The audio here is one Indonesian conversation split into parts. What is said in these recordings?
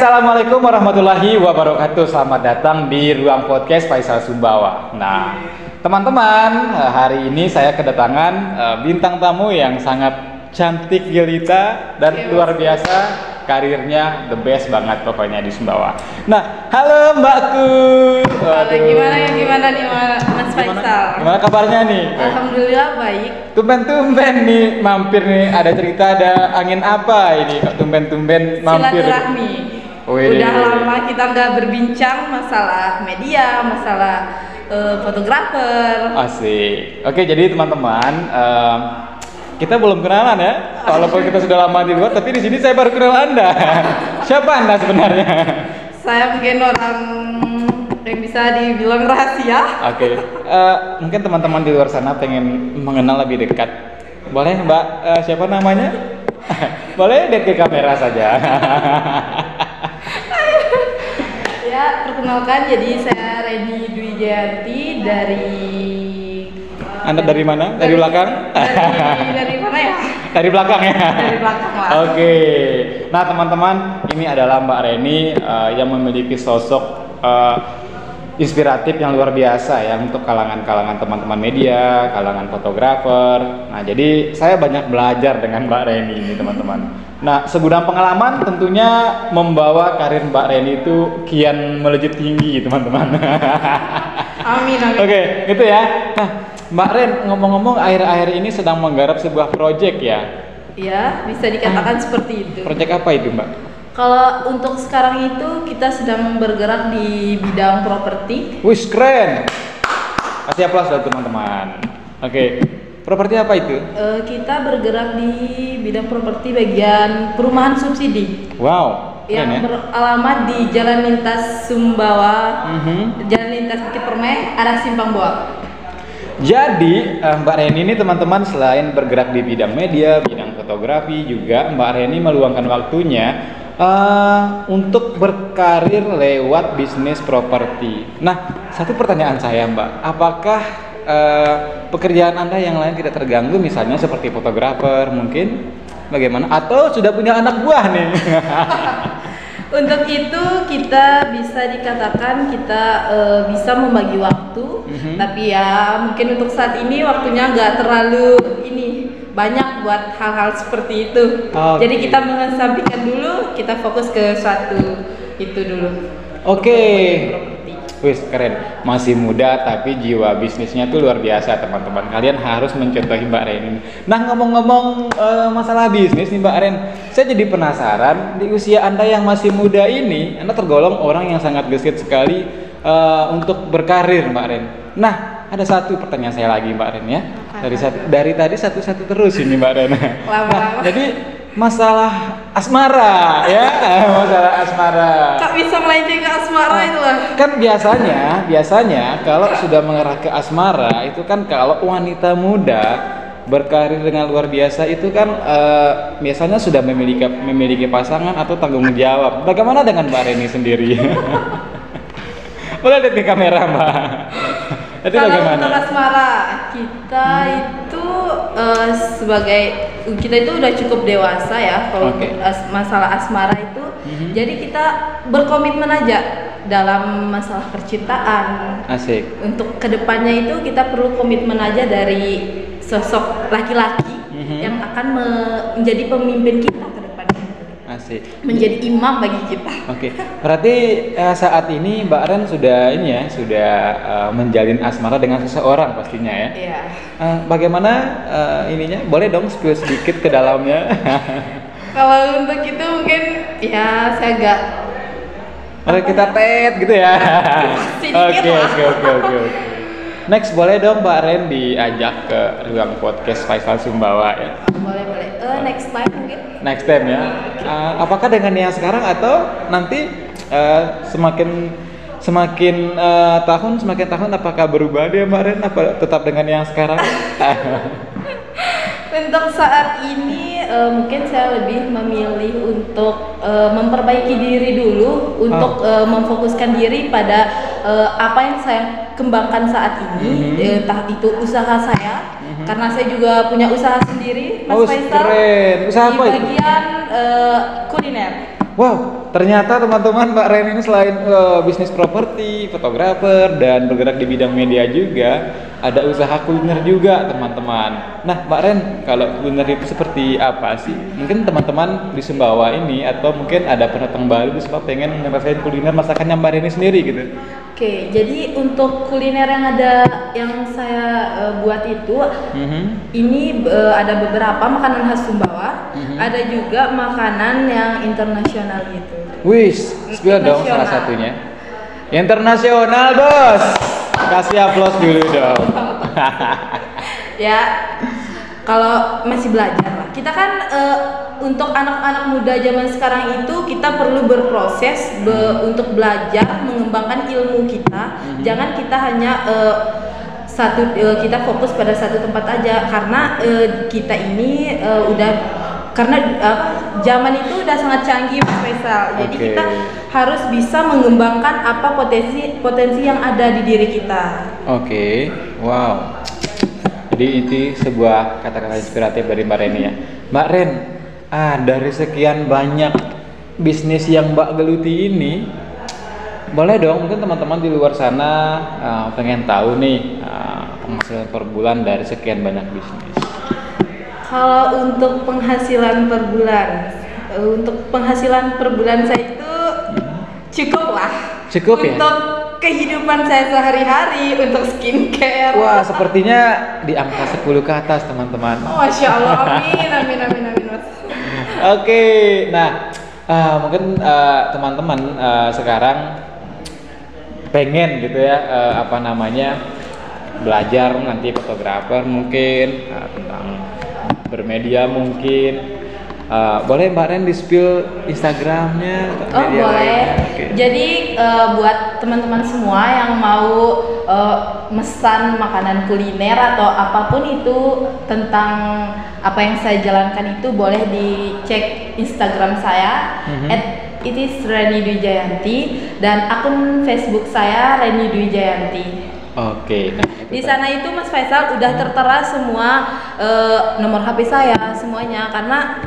Assalamualaikum warahmatullahi wabarakatuh. Selamat datang di Ruang Podcast Faisal Sumbawa. Nah, teman-teman, hari ini saya kedatangan bintang tamu yang sangat cantik jelita dan luar biasa. Karirnya the best banget pokoknya di Sumbawa. Nah, halo Mbakku. Halo, gimana nih Mas Faisal? Gimana kabarnya nih? Alhamdulillah baik. Tumben-tumben nih mampir nih, ada cerita, ada angin apa ini kok tumben-tumben mampir? Silaturahmi. Udah lama kita nggak berbincang masalah media, masalah fotografer. Asik. Oke, jadi teman-teman, kita belum kenalan ya. Walaupun kita sudah lama di luar, tapi di sini saya baru kenal Anda. Siapa Anda sebenarnya? Saya mungkin orang yang bisa dibilang rahasia. Oke. Mungkin teman-teman di luar sana pengen mengenal lebih dekat. Boleh Mbak, siapa namanya? Boleh lihat ke kamera saja. Ya, perkenalkan, jadi saya Reni Dwi Jayanti dari... Anda dari mana? Dari belakang? Dari mana ya? Dari belakang ya? Dari belakang lah. Oke. Nah teman-teman, ini adalah Mbak Reni yang memiliki sosok inspiratif yang luar biasa ya untuk kalangan-kalangan teman-teman media, kalangan fotografer. Nah jadi saya banyak belajar dengan Mbak Reni ini teman-teman. Nah segudang pengalaman tentunya membawa karir Mbak Reni itu kian melejit tinggi teman-teman. Amin. Oke, gitu ya. Nah Mbak Ren, ngomong-ngomong akhir-akhir ini sedang menggarap sebuah proyek ya? Ya, bisa dikatakan seperti itu. Proyek apa itu Mbak? Kalau untuk sekarang itu kita sedang bergerak di bidang properti. Wih, keren! Kasih aplaus buat teman-teman. Oke, properti apa itu? Kita bergerak di bidang properti bagian perumahan subsidi. Wow, keren yang ya? beralamat di Jalan Lintas Sumbawa, Jalan Lintas Bukit Permai, arah Simpang Boa. Jadi Mbak Reni ini teman-teman selain bergerak di bidang media, bidang fotografi, juga Mbak Reni meluangkan waktunya untuk berkarir lewat bisnis properti. Nah, satu pertanyaan saya Mbak, apakah pekerjaan Anda yang lain tidak terganggu, misalnya seperti fotografer mungkin? Bagaimana? Atau sudah punya anak buah nih? Untuk itu kita bisa dikatakan kita bisa membagi waktu, tapi ya mungkin untuk saat ini waktunya nggak terlalu banyak buat hal-hal seperti itu. Okay. Jadi kita mengesampingkan dulu, kita fokus ke suatu itu dulu. Oke. Wih, keren. Masih muda tapi jiwa bisnisnya tuh luar biasa teman-teman. Kalian harus mencontohi Mbak Ren. Nah ngomong-ngomong masalah bisnis nih Mbak Ren, saya jadi penasaran, di usia Anda yang masih muda ini, Anda tergolong orang yang sangat gesit sekali untuk berkarir Mbak Ren. Nah ada satu pertanyaan saya lagi Mbak Ren ya. Dari tadi satu-satu terus ini Mbak Ren. Nah, jadi masalah asmara ya, masalah asmara. Kak bisa melenceng ke asmara itu lah. Kan biasanya kalau sudah mengarah ke asmara itu kan kalau wanita muda berkarir dengan luar biasa itu kan biasanya sudah memiliki pasangan atau tanggung jawab. Bagaimana dengan Mbak Reni sendiri? Boleh lihat di kamera Mbak. Itu kalau bagaimana? untuk asmara kita itu kita itu udah cukup dewasa ya kalau untuk masalah asmara itu. Jadi kita berkomitmen aja dalam masalah percintaan. Asik. Untuk kedepannya itu kita perlu komitmen aja dari sosok laki-laki yang akan menjadi pemimpin kita ke depannya. Asik. Menjadi imam bagi kita. Oke, berarti saat ini Mbak Ren sudah menjalin asmara dengan seseorang pastinya ya? Iya. Bagaimana ininya? Boleh dong spill sedikit ke dalamnya? Kalau untuk itu mungkin ya saya agak Mari kita tet gitu ya. Oke. Next boleh dong Mbak Ren diajak ke Ruang Podcast Faisal Sumbawa ya? Boleh. Next time mungkin. Next time ya. Apakah dengan yang sekarang atau nanti semakin tahun apakah berubah dia Mbak Ren? Apa tetap dengan yang sekarang? Untuk saat ini mungkin saya lebih memilih untuk memperbaiki diri dulu, untuk memfokuskan diri pada apa yang saya kembangkan saat ini, entah itu usaha saya, karena saya juga punya usaha sendiri, Mas Faisal. Keren. Usaha apa di bagian kuliner. Wow, ternyata teman-teman Mbak Ren ini selain bisnis properti, fotografer, dan bergerak di bidang media juga, ada usaha kuliner juga teman-teman. Nah Mbak Ren, kalau kuliner itu seperti apa sih? Mungkin teman-teman di Sumbawa ini atau mungkin ada pendatang baru di Sumbawa pengen ngerasain kuliner masakannya Mbak Ren ini sendiri gitu. Oke, jadi untuk kuliner yang saya buat itu, ini ada beberapa makanan khas Sumbawa, ada juga makanan yang internasional gitu. Wis, spill dong salah satunya. Internasional bos, kasih aplaus dulu dong. Ya, kalau masih belajar lah. Kita kan untuk anak-anak muda zaman sekarang itu kita perlu berproses untuk belajar mengembangkan ilmu kita. Jangan kita hanya kita fokus pada satu tempat aja karena kita ini karena zaman itu udah sangat canggih Mas Faisal. Jadi kita harus bisa mengembangkan apa potensi yang ada di diri kita. Wow. Jadi itu sebuah kata-kata inspiratif dari Mbak Ren ya. Mbak Ren, dari sekian banyak bisnis yang Mbak geluti ini, boleh dong mungkin teman-teman di luar sana pengen tahu nih penghasilan per bulan dari sekian banyak bisnis. Kalau untuk penghasilan per bulan saya itu cukup lah. Cukup ya? Untuk kehidupan saya sehari-hari, untuk skincare. Wah, sepertinya di angka 10 ke atas teman-teman. Oh, Masya Allah, amin Mas. Oke, nah mungkin teman-teman sekarang pengen gitu ya belajar nanti fotografer mungkin tentang bermedia mungkin. Boleh Mbak Ren di-spill Instagramnya? Boleh. Jadi buat teman-teman semua yang mau mesan makanan kuliner atau apapun itu tentang apa yang saya jalankan itu boleh dicek Instagram saya @itisrenidwijayanti dan akun Facebook saya Reni Dwi Jayanti. Di sana itu Mas Faisal udah tertera semua nomor HP saya semuanya karena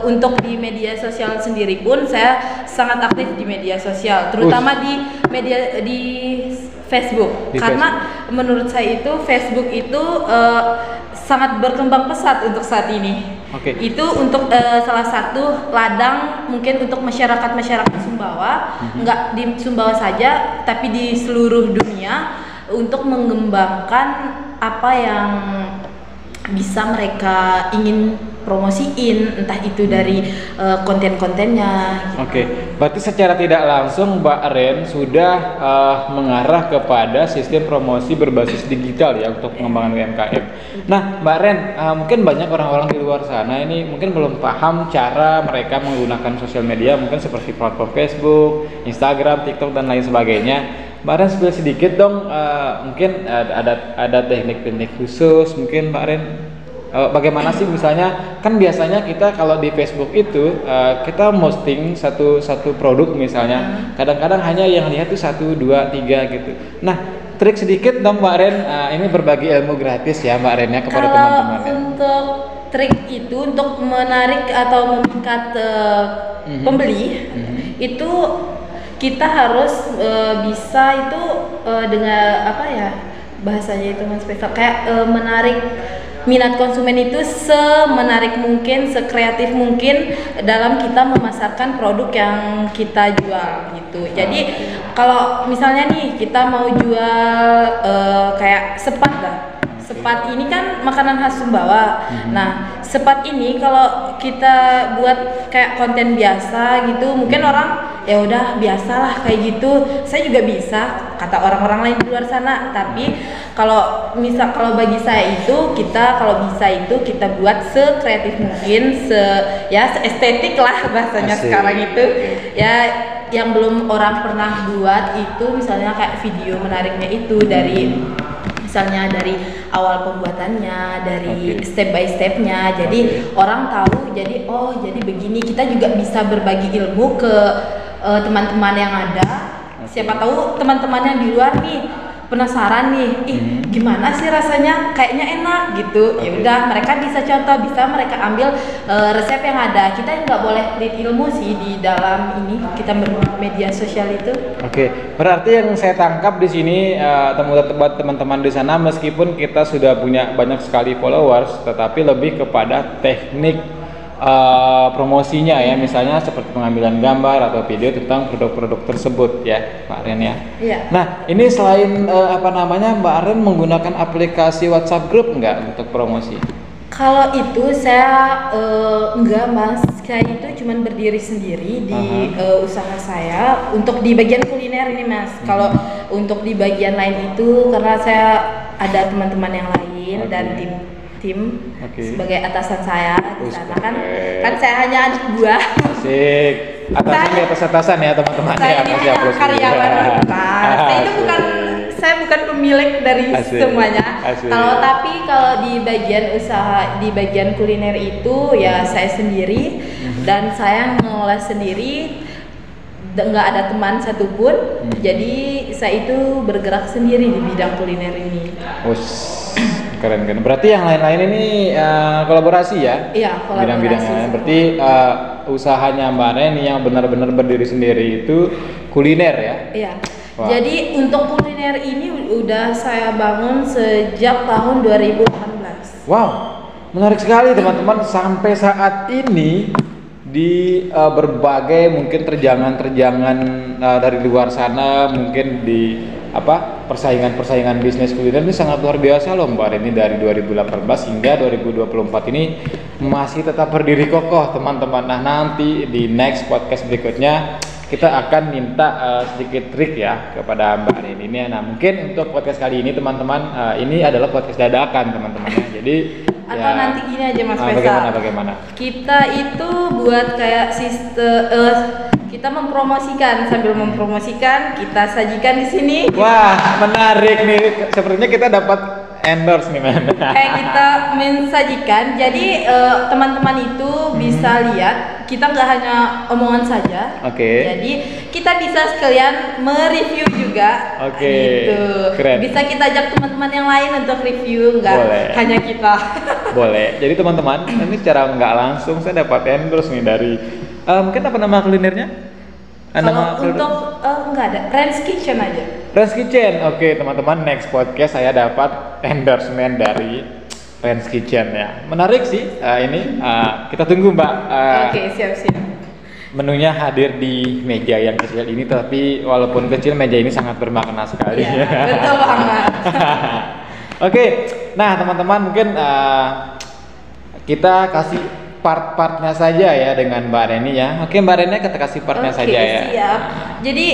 untuk di media sosial sendiri pun saya sangat aktif di media sosial, terutama di Facebook. Karena menurut saya itu Facebook itu sangat berkembang pesat untuk saat ini. Itu untuk salah satu ladang mungkin untuk masyarakat Sumbawa, nggak di Sumbawa saja tapi di seluruh dunia, untuk mengembangkan apa yang bisa mereka ingin promosiin, entah itu dari konten-kontennya gitu. Berarti secara tidak langsung Mbak Ren sudah mengarah kepada sistem promosi berbasis digital ya untuk pengembangan UMKM. Nah Mbak Ren, mungkin banyak orang-orang di luar sana ini mungkin belum paham cara mereka menggunakan sosial media, mungkin seperti platform Facebook, Instagram, TikTok dan lain sebagainya. Mbak Ren spill sedikit dong, mungkin ada teknik-teknik khusus mungkin Mbak Ren, bagaimana sih misalnya kan biasanya kita kalau di Facebook itu kita posting satu produk misalnya, kadang-kadang hanya yang lihat tuh 1, 2, 3 gitu. Nah trik sedikit dong Mbak Ren, ini berbagi ilmu gratis ya Mbak Ren ya kepada teman-teman. Untuk trik itu untuk menarik atau memikat pembeli itu kita harus bisa itu dengan apa ya bahasanya itu Mas Faisal, kayak menarik minat konsumen itu semenarik mungkin, sekreatif mungkin dalam kita memasarkan produk yang kita jual gitu. Jadi kalau misalnya nih kita mau jual kayak sepat lah. Sepat ini kan makanan khas Sumbawa. Nah, sepat ini kalau kita buat kayak konten biasa gitu, mungkin orang ya udah biasalah kayak gitu. Saya juga bisa, kata orang-orang lain di luar sana. Tapi kalau bagi saya itu kalau bisa itu kita buat sekreatif mungkin, estetik lah bahasanya sekarang itu. Ya yang belum orang pernah buat itu misalnya kayak video menariknya itu misalnya dari awal pembuatannya, dari step by stepnya, jadi orang tahu, jadi begini. Kita juga bisa berbagi ilmu ke teman-teman yang ada. Siapa tahu teman-teman yang di luar nih penasaran nih, gimana sih rasanya, kayaknya enak gitu. Ya udah, mereka bisa contoh, bisa mereka ambil resep yang ada. Kita nggak boleh pelit ilmu sih di dalam ini kita bermedia sosial itu. Oke, berarti yang saya tangkap di sini teman-teman di sana, meskipun kita sudah punya banyak sekali followers, tetapi lebih kepada teknik promosinya ya, misalnya seperti pengambilan gambar atau video tentang produk-produk tersebut ya, Mbak Ren ya. Iya. Nah, ini selain Mbak Ren menggunakan aplikasi WhatsApp Group nggak untuk promosi? Kalau itu saya enggak Mas, saya itu cuman berdiri sendiri di usaha saya untuk di bagian kuliner ini Mas. Kalau untuk di bagian lain itu karena saya ada teman-teman yang lain dan tim sebagai atasan saya di sana kan saya hanya anak buah. Asik. Atasan di atas atasan ya teman-teman Saya ya. ini hanya karyawan saya itu saya bukan pemilik dari semuanya. Kalau di bagian usaha di bagian kuliner itu ya saya sendiri dan saya mengolah sendiri, nggak ada teman satupun. Jadi saya itu bergerak sendiri di bidang kuliner ini. Keren. Berarti yang lain-lain ini kolaborasi ya? Iya, kolaborasi. Bidang-bidang lain. Berarti usahanya Mbak Ren yang benar-benar berdiri sendiri itu kuliner ya? Iya. Wow. Jadi untuk kuliner ini udah saya bangun sejak tahun 2018. Wow, menarik sekali teman-teman. Sampai saat ini di berbagai mungkin terjangan-terjangan dari luar sana, mungkin di persaingan bisnis kuliner ini sangat luar biasa loh Mbak Ren. Ini dari 2018 hingga 2024 ini masih tetap berdiri kokoh teman-teman. Nah, nanti di next podcast berikutnya kita akan minta sedikit trik ya kepada Mbak Ren ini. Nah, mungkin untuk podcast kali ini teman-teman, ini adalah podcast dadakan teman-teman ya. Jadi atau nanti gini aja Mas Faisal. Bagaimana? Kita itu buat kayak sistem kita mempromosikan, sambil mempromosikan kita sajikan di sini. Wah, menarik nih. Sepertinya kita dapat endorse nih man. Kayak kita mensajikan, jadi teman-teman itu bisa lihat kita nggak hanya omongan saja. Jadi kita bisa sekalian mereview juga. Gitu. Keren. Bisa kita ajak teman-teman yang lain untuk review, nggak hanya kita. Boleh. Jadi teman-teman, ini secara nggak langsung saya dapat endorse nih dari mungkin apa nama kulinernya? Kalau untuk nggak ada, Ren's Kitchen aja. Ren's Kitchen, oke teman-teman, next podcast saya dapat endorsement dari Ren's Kitchen ya. Menarik sih ini. Kita tunggu Mbak. Oke, siap-siap. Menunya hadir di meja yang kecil ini, tapi walaupun kecil meja ini sangat bermakna sekali. Iya, betul banget. Oke, nah teman-teman mungkin kita kasih part-partnya saja ya dengan Mbak Reni ya. Oke Mbak Reni, kita kasih partnya saja ya. Siap. Jadi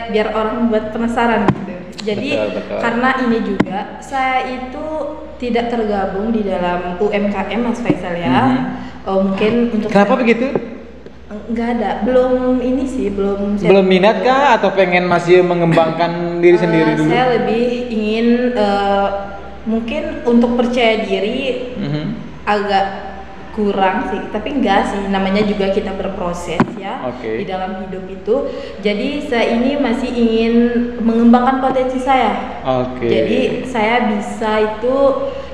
biar orang buat penasaran gitu. Jadi betul. Karena ini juga saya itu tidak tergabung di dalam UMKM Mas Faisal ya. Mungkin untuk kenapa begitu? Enggak ada, belum ini sih, belum minat kah atau pengen masih mengembangkan diri sendiri dulu? Saya lebih ingin mungkin untuk percaya diri agak kurang sih, tapi enggak sih, namanya juga kita berproses ya di dalam hidup itu. Jadi saya ini masih ingin mengembangkan potensi saya. Jadi saya bisa itu,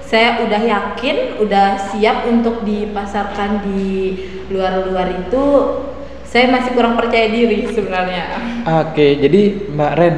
saya udah yakin, udah siap untuk dipasarkan di luar-luar itu. Saya masih kurang percaya diri sebenarnya. Jadi Mbak Ren,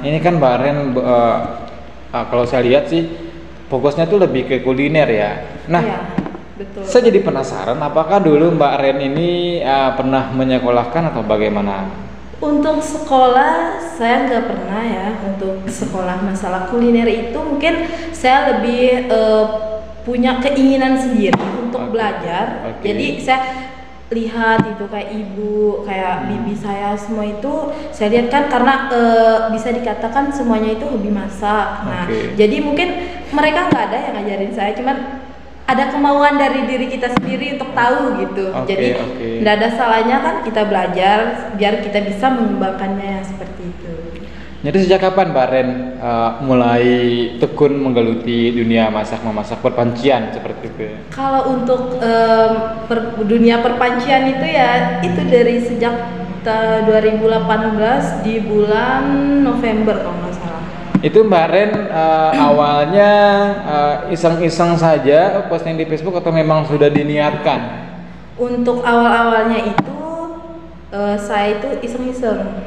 ini kan Mbak Ren kalau saya lihat sih fokusnya tuh lebih ke kuliner ya. Nah, betul. Saya jadi penasaran, apakah dulu Mbak Ren ini pernah menyekolahkan atau bagaimana? Untuk sekolah saya nggak pernah ya. Untuk sekolah masalah kuliner itu mungkin saya lebih punya keinginan sendiri untuk belajar. Jadi saya lihat itu kayak ibu, kayak bibi saya, semua itu saya lihat kan karena bisa dikatakan semuanya itu hobi masak. Nah, jadi mungkin mereka nggak ada yang ngajarin saya, cuman ada kemauan dari diri kita sendiri untuk tahu gitu. Jadi nggak ada salahnya kan kita belajar biar kita bisa mengembangkannya seperti itu. Jadi sejak kapan Mbak Ren mulai tekun menggeluti dunia memasak perpancian seperti itu? Kalau untuk dunia perpancian itu ya itu dari sejak 2018 di bulan November kalau nggak salah. Itu Mbak Ren awalnya iseng-iseng saja posting di Facebook atau memang sudah diniatkan? Untuk awal-awalnya itu saya itu iseng-iseng.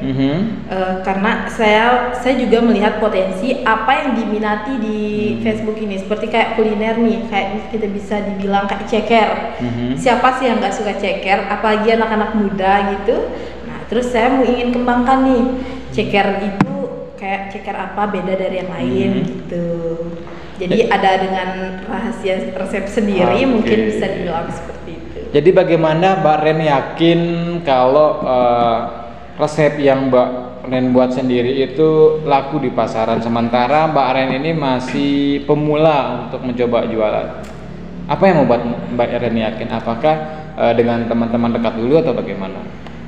Karena saya juga melihat potensi apa yang diminati di Facebook ini, seperti kayak kuliner nih, kayak kita bisa dibilang kayak ceker. Siapa sih yang nggak suka ceker, apalagi anak-anak muda gitu. Nah, terus saya mau ingin kembangkan nih, ceker itu kayak ceker apa beda dari yang lain gitu. Jadi ada dengan rahasia resep sendiri, mungkin bisa dibilang seperti itu. Jadi bagaimana Mbak Ren yakin kalau resep yang Mbak Ren buat sendiri itu laku di pasaran, sementara Mbak Ren ini masih pemula untuk mencoba jualan? Apa yang membuat Mbak Ren yakin? Apakah dengan teman-teman dekat dulu atau bagaimana?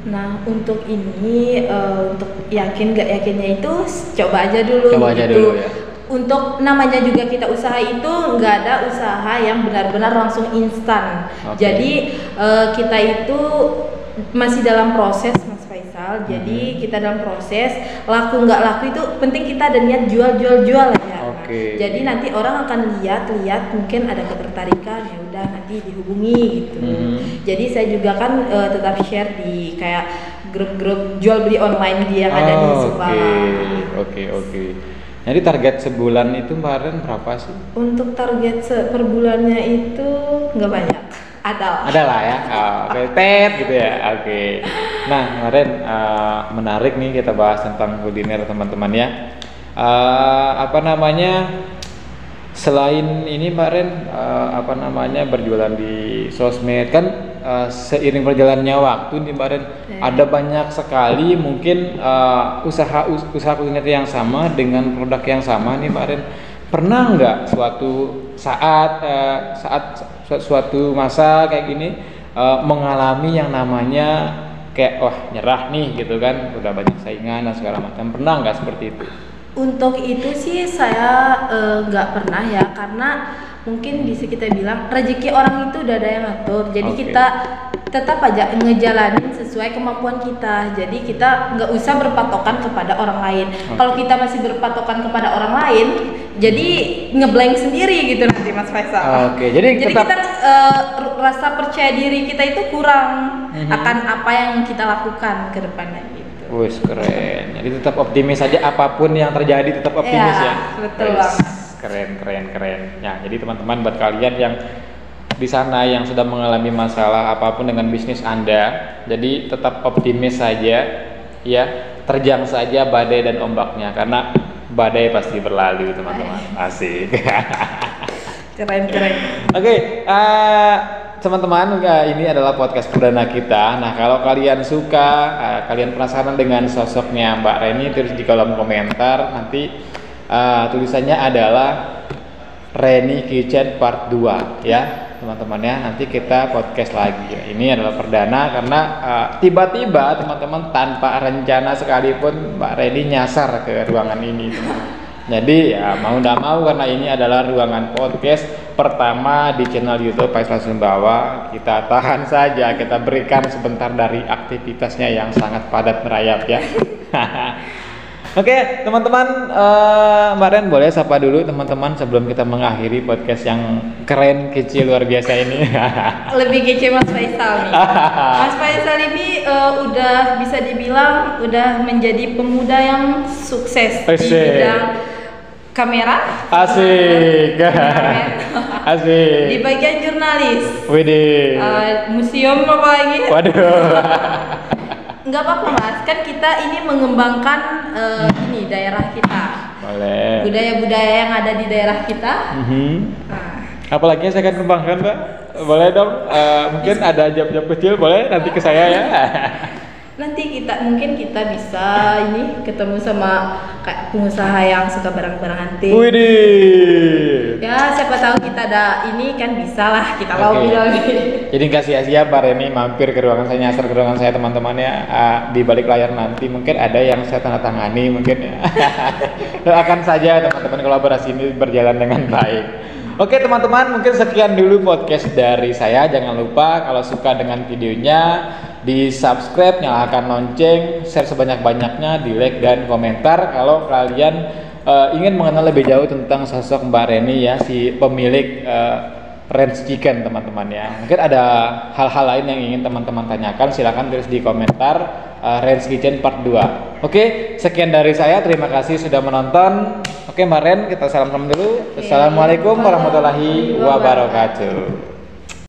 Nah, untuk ini untuk yakin gak yakinnya itu coba aja dulu. Coba aja gitu. dulu ya. Untuk namanya juga kita usaha itu nggak ada usaha yang benar-benar langsung instan. Jadi kita itu masih dalam proses, Mas Faisal. Jadi kita dalam proses, laku nggak laku itu penting kita ada niat jual ya. Jadi nanti orang akan lihat mungkin ada ketertarikan, ya udah nanti dihubungi gitu. Jadi saya juga kan tetap share di kayak grup-grup jual beli online yang ada di Subang. Oke. Jadi target sebulan itu Mbak Ren berapa sih? Untuk target per bulannya itu nggak banyak. Ada lah ya. Tet gitu ya. Oke. Nah, Mbak Ren, menarik nih kita bahas tentang kuliner teman-teman ya. Selain ini Mbak Ren, berjualan di sosmed kan, seiring berjalannya waktu nih Mbak Ren, ada banyak sekali mungkin usaha kuliner yang sama dengan produk yang sama nih Mbak Ren. Pernah nggak suatu saat suatu masa kayak gini mengalami yang namanya kayak nyerah nih gitu kan, udah banyak saingan dan segala macam, pernah nggak seperti itu? Untuk itu sih saya nggak pernah ya, karena mungkin bisa kita bilang rezeki orang itu udah ada yang ngatur. Jadi kita tetap aja ngejalanin sesuai kemampuan kita. Jadi kita nggak usah berpatokan kepada orang lain. Kalau kita masih berpatokan kepada orang lain, jadi ngeblank sendiri gitu nanti Mas Faisal. Jadi tetap kita rasa percaya diri kita itu kurang akan apa yang kita lakukan ke depannya gitu. Wih, keren. Jadi tetap optimis saja, apapun yang terjadi tetap optimis ya. Betul banget. Keren. Ya, jadi teman-teman, buat kalian yang di sana yang sudah mengalami masalah apapun dengan bisnis Anda, jadi tetap optimis saja ya. Terjang saja badai dan ombaknya, karena badai pasti berlalu, teman-teman. Asik. Keren. Oke, teman-teman, ini adalah podcast perdana kita. Nah, kalau kalian suka, kalian penasaran dengan sosoknya Mbak Reni, tulis di kolom komentar. Nanti tulisannya adalah Reni Kitchen Part 2 ya, teman-teman ya. Nanti kita podcast lagi. Ini adalah perdana karena tiba-tiba teman-teman tanpa rencana sekalipun Mbak Reni nyasar ke ruangan ini, teman-teman. Jadi ya mau tidak mau, karena ini adalah ruangan podcast pertama di channel YouTube Faisal Sumbawa, kita tahan saja, kita berikan sebentar dari aktivitasnya yang sangat padat merayap ya. Oke, teman-teman, Mbak Ren boleh sapa dulu teman-teman sebelum kita mengakhiri podcast yang keren, kecil, luar biasa ini. Lebih kece Mas Faisal nih. Mas Faisal ini udah bisa dibilang udah menjadi pemuda yang sukses di bidang kamera. Asik. Asik. Di bagian jurnalis. Widih. Museum apa lagi? Waduh. Nggak apa-apa Mas, kan kita ini mengembangkan ini daerah kita. Boleh. Budaya-budaya yang ada di daerah kita. Apalagi yang saya akan kembangkan, Mbak? Boleh dong. Mungkin ada job-job kecil, boleh nanti ke saya ya. Nanti mungkin kita bisa ini ketemu sama kayak pengusaha yang suka barang-barang antik. Widih. Ya siapa tahu kita ada ini kan bisa lah kita lobby. Jadi nggak sia-sia Pak Reni mampir ke ruangan saya, nyasar ke ruangan saya teman-teman ya. Di balik layar nanti mungkin ada yang saya tanda tangani mungkin ya. Doakan saja teman-teman kolaborasi ini berjalan dengan baik. Oke teman-teman, mungkin sekian dulu podcast dari saya. Jangan lupa kalau suka dengan videonya di subscribe, nyalakan lonceng, share sebanyak-banyaknya, di like dan komentar. Kalau kalian ingin mengenal lebih jauh tentang sosok Mbak Reni ya, si pemilik Ranch Chicken teman-teman ya. Mungkin ada hal-hal lain yang ingin teman-teman tanyakan, silahkan tulis di komentar Ranch Kitchen Part 2. Oke, sekian dari saya, terima kasih sudah menonton. Oke Mbak Ren, kita salam-salam dulu. Assalamualaikum warahmatullahi wabarakatuh.